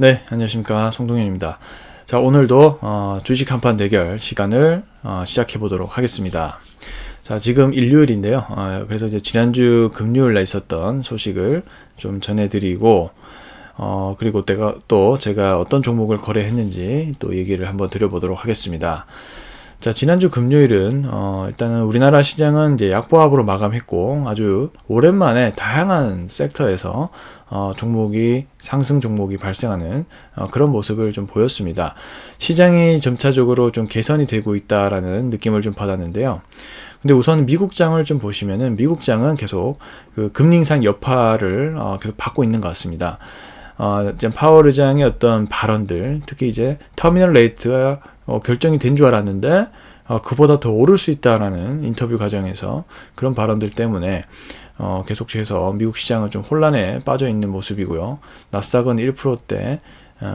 네, 안녕하십니까. 송동현입니다. 자, 오늘도 주식 한판 대결 시간을 시작해 보도록 하겠습니다. 자, 지금 일요일인데요. 그래서 이제 지난주 금요일에 있었던 소식을 좀 전해드리고, 그리고 제가 어떤 종목을 거래했는지 또 얘기를 한번 드려보도록 하겠습니다. 자, 지난주 금요일은 일단은 우리나라 시장은 이제 약보합으로 마감했고, 아주 오랜만에 다양한 섹터에서 상승 종목이 발생하는 그런 모습을 좀 보였습니다. 시장이 점차적으로 좀 개선이 되고 있다라는 느낌을 좀 받았는데요. 근데 우선 미국장을 좀 보시면은 미국장은 계속 그 금리 인상 여파를 계속 받고 있는 것 같습니다. 파월 의장의 어떤 발언들, 특히 이제 터미널 레이트가 결정이 된 줄 알았는데 그보다 더 오를 수 있다라는 인터뷰 과정에서 그런 발언들 때문에 계속해서 미국 시장은 좀 혼란에 빠져 있는 모습이고요. 나스닥은 1%대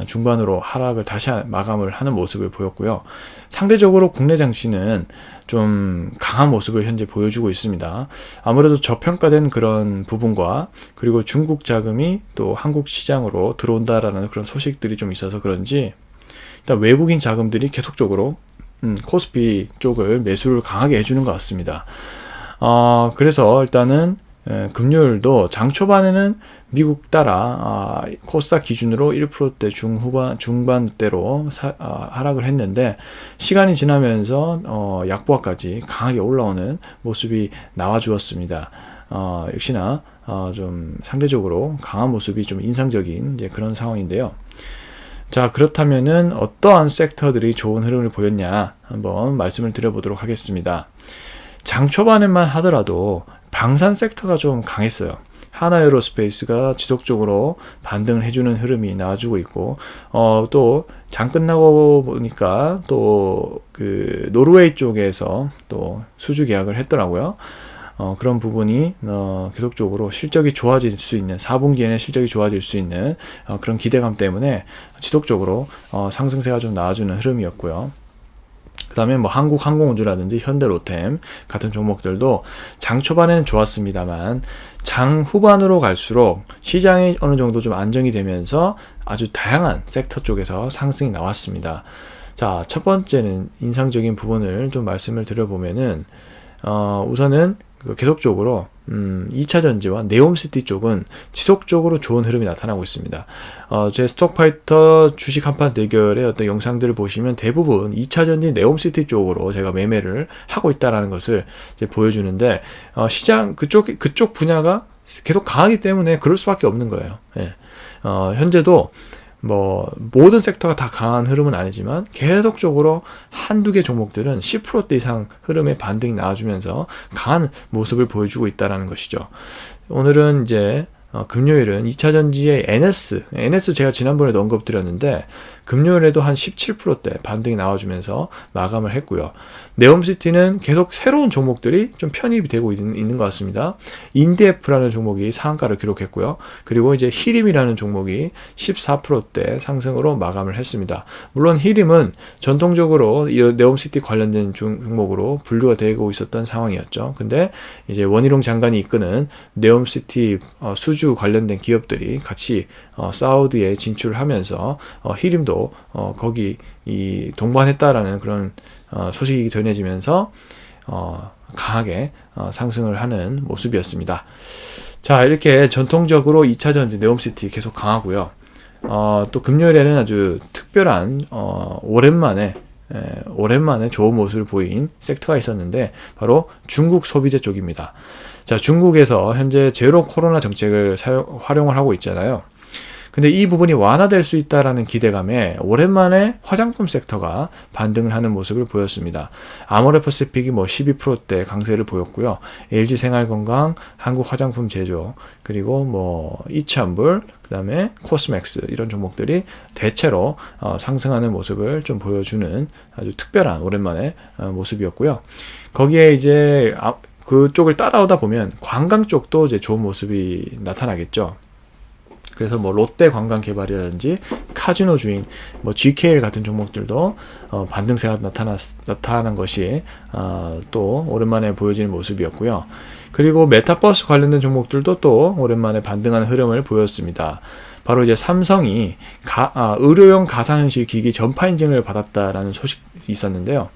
중반으로 하락을 다시 마감을 하는 모습을 보였고요. 상대적으로 국내 장시는 좀 강한 모습을 현재 보여주고 있습니다. 아무래도 저평가된 그런 부분과 그리고 중국 자금이 또 한국 시장으로 들어온다라는 그런 소식들이 좀 있어서 그런지 일단 외국인 자금들이 계속적으로 코스피 쪽을 매수를 강하게 해주는 것 같습니다. 그래서 일단은 금요일도 장 초반에는 미국 따라 코스닥 기준으로 1%대 중반대로 하락을 했는데 시간이 지나면서 약보합까지 강하게 올라오는 모습이 나와 주었습니다. 역시나 좀 상대적으로 강한 모습이 좀 인상적인 이제 그런 상황인데요. 자, 그렇다면은 어떠한 섹터들이 좋은 흐름을 보였냐 한번 말씀을 드려보도록 하겠습니다. 장 초반에만 하더라도 방산 섹터가 좀 강했어요. 하나에어로스페이스가 지속적으로 반등을 해주는 흐름이 나와주고 있고, 또 장 끝나고 보니까 또 그 노르웨이 쪽에서 또 수주 계약을 했더라고요. 그런 부분이 계속적으로 실적이 좋아질 수 있는 4분기에는 실적이 좋아질 수 있는 그런 기대감 때문에 지속적으로 상승세가 좀 나와주는 흐름이었고요. 그 다음에 뭐 한국항공우주라든지 현대로템 같은 종목들도 장 초반에는 좋았습니다만 장 후반으로 갈수록 시장이 어느 정도 좀 안정이 되면서 아주 다양한 섹터 쪽에서 상승이 나왔습니다. 자, 첫 번째는 인상적인 부분을 좀 말씀을 드려보면은 우선은 계속적으로 2차전지와 네옴시티 쪽은 지속적으로 좋은 흐름이 나타나고 있습니다. 제 스톡파이터 주식 한판 대결의 어떤 영상들을 보시면 대부분 2차전지 네옴시티 쪽으로 제가 매매를 하고 있다라는 것을 이제 보여주는데 시장 그쪽 분야가 계속 강하기 때문에 그럴 수밖에 없는 거예요. 예. 현재도 뭐 모든 섹터가 다 강한 흐름은 아니지만 계속적으로 한두 개 종목들은 10%대 이상 흐름의 반등이 나와주면서 강한 모습을 보여주고 있다는 것이죠. 오늘은 이제 금요일은 2차전지의 NS 제가 지난번에도 언급드렸는데 금요일에도 한 17%대 반등이 나와주면서 마감을 했고요. 네옴시티는 계속 새로운 종목들이 좀 편입이 되고 있는 것 같습니다. 인디에프라는 종목이 상한가를 기록했고요. 그리고 이제 히림이라는 종목이 14%대 상승으로 마감을 했습니다. 물론 히림은 전통적으로 이 네옴시티 관련된 종목으로 분류가 되고 있었던 상황이었죠. 근데 이제 원희룡 장관이 이끄는 네옴시티 수주 관련된 기업들이 같이 사우디에 진출을 하면서 히림도 거기 동반했다라는 그런 소식이 전해지면서 강하게 상승을 하는 모습이었습니다. 자, 이렇게 전통적으로 2차전지 네옴시티 계속 강하고요. 또 금요일에는 아주 특별한 오랜만에 좋은 모습을 보인 섹터가 있었는데 바로 중국 소비재 쪽입니다. 자, 중국에서 현재 제로 코로나 정책을 활용을 하고 있잖아요. 근데 이 부분이 완화될 수 있다라는 기대감에 오랜만에 화장품 섹터가 반등을 하는 모습을 보였습니다. 아모레퍼시픽이 12%대 강세를 보였고요. LG생활건강, 한국화장품 제조, 그리고 이천불, 그 다음에 코스맥스 이런 종목들이 대체로 상승하는 모습을 좀 보여주는 아주 특별한 오랜만에 모습이었고요. 거기에 이제 그쪽을 따라오다 보면 관광 쪽도 이제 좋은 모습이 나타나겠죠. 그래서 롯데 관광개발이라든지 카지노 주인 GKL 같은 종목들도 반등세가 나타난 것이 또 오랜만에 보여지는 모습이었고요. 그리고 메타버스 관련된 종목들도 또 오랜만에 반등하는 흐름을 보였습니다. 바로 이제 삼성이 의료용 가상현실 기기 전파 인증을 받았다라는 소식이 있었는데요.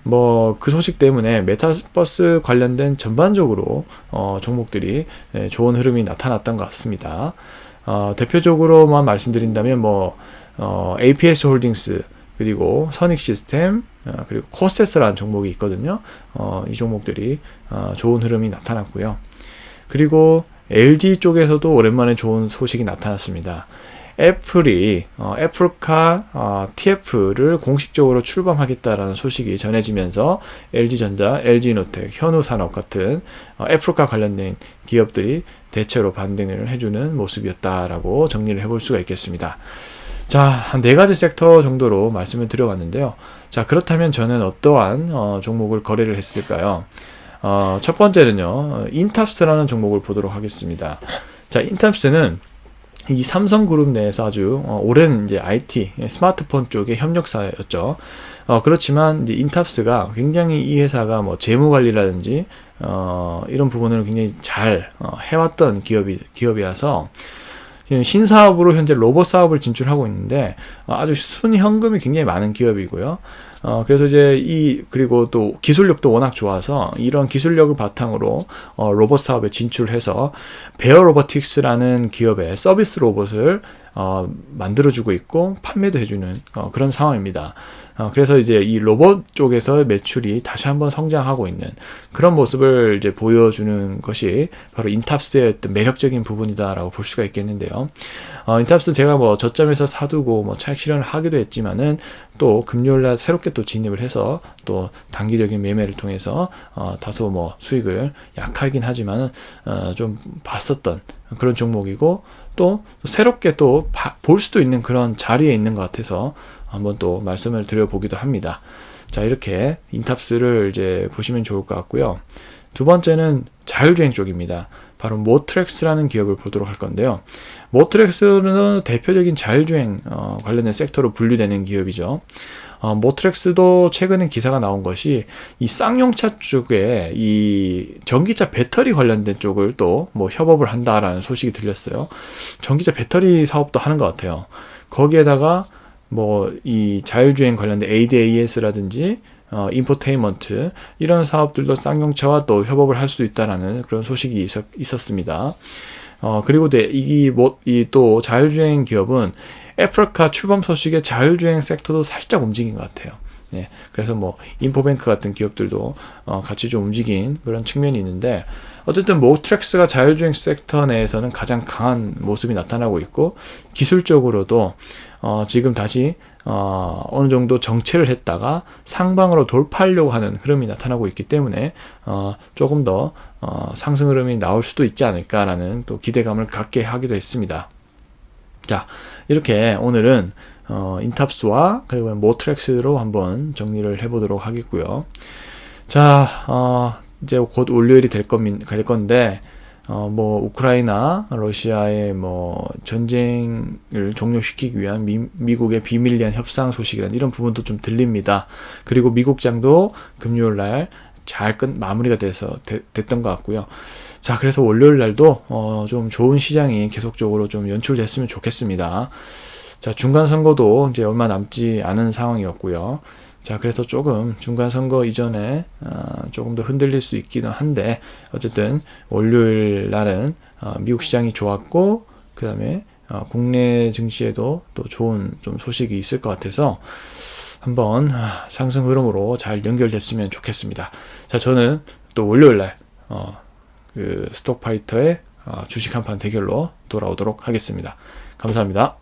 뭐 그 소식 때문에 메타버스 관련된 전반적으로 종목들이 좋은 흐름이 나타났던 것 같습니다. 대표적으로만 말씀드린다면 뭐 APS 홀딩스, 그리고 선익 시스템, 그리고 코세스라는 종목이 있거든요. 이 종목들이 좋은 흐름이 나타났고요. 그리고 LG 쪽에서도 오랜만에 좋은 소식이 나타났습니다. 애플이 애플카 TF를 공식적으로 출범하겠다라는 소식이 전해지면서 LG전자, LG노텍, 현우산업 같은 애플카 관련된 기업들이 대체로 반등을 해주는 모습이었다라고 정리를 해볼 수가 있겠습니다. 자, 한 4가지 섹터 정도로 말씀을 드려봤는데요. 자, 그렇다면 저는 어떠한 종목을 거래를 했을까요? 첫 번째는요, 인탑스라는 종목을 보도록 하겠습니다. 자, 인탑스는 이 삼성그룹 내에서 아주 오랜 이제 IT, 스마트폰 쪽의 협력사였죠. 그렇지만 이제 인탑스가 굉장히 이 회사가 뭐 재무 관리라든지 이런 부분을 굉장히 잘 해왔던 기업이라서 신사업으로 현재 로봇 사업을 진출하고 있는데 아주 순현금이 굉장히 많은 기업이고요. 그래서 이제 그리고 또 기술력도 워낙 좋아서 이런 기술력을 바탕으로 로봇 사업에 진출해서 베어 로보틱스라는 기업의 서비스 로봇을 만들어주고 있고 판매도 해주는 그런 상황입니다. 그래서 이제 이 로봇 쪽에서 매출이 다시 한번 성장하고 있는 그런 모습을 이제 보여주는 것이 바로 인탑스의 어떤 매력적인 부분이다라고 볼 수가 있겠는데요. 인탑스 제가 뭐 저점에서 사두고 뭐 차익 실현을 하기도 했지만은 또 금요일날 새롭게 또 진입을 해서 또 단기적인 매매를 통해서 다소 뭐 수익을 약하긴 하지만은 좀 봤었던 그런 종목이고 또 새롭게 또 볼 수도 있는 그런 자리에 있는 것 같아서 한번 또 말씀을 드려보기도 합니다. 자, 이렇게 인탑스를 이제 보시면 좋을 것 같고요. 두 번째는 자율주행 쪽입니다. 바로 모트렉스라는 기업을 보도록 할 건데요. 모트렉스는 대표적인 자율주행 관련된 섹터로 분류되는 기업이죠. 모트렉스도 최근에 기사가 나온 것이 이 쌍용차 쪽에 이 전기차 배터리 관련된 쪽을 또 뭐 협업을 한다라는 소식이 들렸어요. 전기차 배터리 사업도 하는 것 같아요. 거기에다가 뭐 이 자율주행 관련된 ADAS라든지 인포테인먼트 이런 사업들도 쌍용차와 또 협업을 할 수도 있다라는 그런 소식이 있었습니다. 그리고 이 또 자율주행 기업은 애플카 출범 소식에 자율주행 섹터도 살짝 움직인 것 같아요. 네, 그래서 뭐 인포뱅크 같은 기업들도 같이 좀 움직인 그런 측면이 있는데 어쨌든 모트렉스가 자율주행 섹터 내에서는 가장 강한 모습이 나타나고 있고 기술적으로도 지금 다시 어느 정도 정체를 했다가 상방으로 돌파하려고 하는 흐름이 나타나고 있기 때문에 조금 더 상승 흐름이 나올 수도 있지 않을까라는 또 기대감을 갖게 하기도 했습니다. 자, 이렇게 오늘은 인탑스와 그리고 모트렉스로 한번 정리를 해보도록 하겠고요. 자, 이제 곧 월요일이 될 건데 뭐 우크라이나 러시아의 뭐 전쟁을 종료시키기 위한 미국의 비밀리한 협상 소식이란 이런 부분도 좀 들립니다. 그리고 미국장도 금요일 날 잘 마무리가 됐던 것 같고요. 자, 그래서 월요일 날도 좀 좋은 시장이 계속적으로 좀 연출됐으면 좋겠습니다. 자, 중간 선거도 이제 얼마 남지 않은 상황이었고요. 자, 그래서 조금 중간 선거 이전에 조금 더 흔들릴 수 있기는 한데 어쨌든 월요일 날은 미국 시장이 좋았고 그 다음에 국내 증시에도 또 좋은 좀 소식이 있을 것 같아서 한번 상승 흐름으로 잘 연결됐으면 좋겠습니다. 자, 저는 또 월요일 날 그 스톡파이터의 주식 한판 대결로 돌아오도록 하겠습니다. 감사합니다.